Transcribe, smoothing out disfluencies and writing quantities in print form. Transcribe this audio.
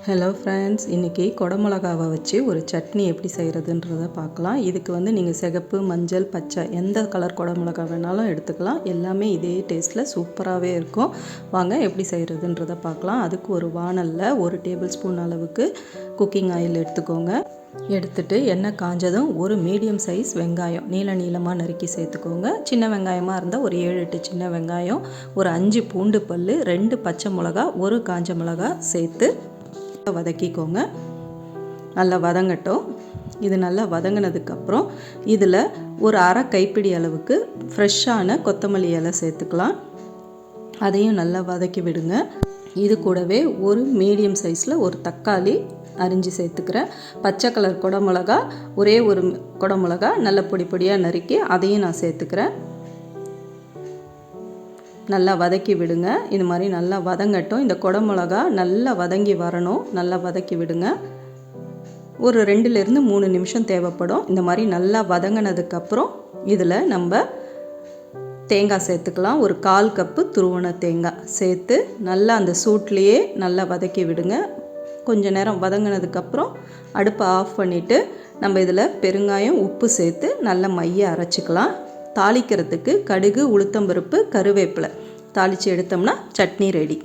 Hello friends, இன்றைக்கி குடமிளகாவை வச்சு ஒரு சட்னி எப்படி செய்கிறதுன்றதை பார்க்கலாம். இதுக்கு நீங்கள் சிகப்பு, மஞ்சள், பச்சை எந்த கலர் குடமிளகா வேணாலும் எடுத்துக்கலாம். எல்லாமே இதே டேஸ்ட்டில் சூப்பராகவே இருக்கும். வாங்க எப்படி செய்கிறதுன்றதை பார்க்கலாம். அதுக்கு ஒரு வாணலில் 1 டேபிள் ஸ்பூன் அளவுக்கு குக்கிங் ஆயில் எடுத்துக்கோங்க. எடுத்துட்டு எண்ணெய் காஞ்சதும் ஒரு மீடியம் சைஸ் வெங்காயம் நீளமாக நறுக்கி சேர்த்துக்கோங்க. சின்ன வெங்காயமாக இருந்தால் ஒரு 7-8 சின்ன வெங்காயம், ஒரு 5 பூண்டு பல், 2 பச்சை மிளகா, 1 காஞ்ச மிளகா சேர்த்து வதக்கிக்கோங்க. நல்லா வதங்கட்டும். இது நல்லா வதங்கினதுக்கப்புறம் இதில் ஒரு அரை கைப்பிடி அளவுக்கு ஃப்ரெஷ்ஷான கொத்தமல்லி இலை சேர்த்துக்கலாம். அதையும் நல்லா வதக்கி விடுங்க. இது கூடவே ஒரு மீடியம் சைஸில் ஒரு தக்காளி அரிஞ்சு சேர்த்துக்கிறேன். பச்சை கலர் குடமிளகா ஒரே ஒரு குடமிளகா நல்ல பொடி பொடியாக நறுக்கி அதையும் நான் சேர்த்துக்கிறேன். நல்லா வதக்கி விடுங்க. இது மாதிரி நல்லா வதங்கட்டும். இந்த குடமிளகா நல்லா வதங்கி வரணும். நல்லா வதக்கி விடுங்க. ஒரு 2-3 நிமிஷம் தேவைப்படும். இந்த மாதிரி நல்லா வதங்கினதுக்கப்புறம் இதில் நம்ம தேங்காய் சேர்த்துக்கலாம். ஒரு 1/4 கப்பு துருவன தேங்காய் சேர்த்து நல்லா அந்த சூட்லேயே நல்லா வதக்கி விடுங்க. கொஞ்ச நேரம் வதங்கினதுக்கப்புறம் அடுப்பை ஆஃப் பண்ணிவிட்டு நம்ம இதில் பெருங்காயம், உப்பு சேர்த்து நல்லா மைய அரைச்சிக்கலாம். தாளிக்கிறதுக்கு கடுகு, உளுத்தம்பருப்பு, கருவேப்பிலை தாளித்து எடுத்தோம்னா சட்னி ரெடி.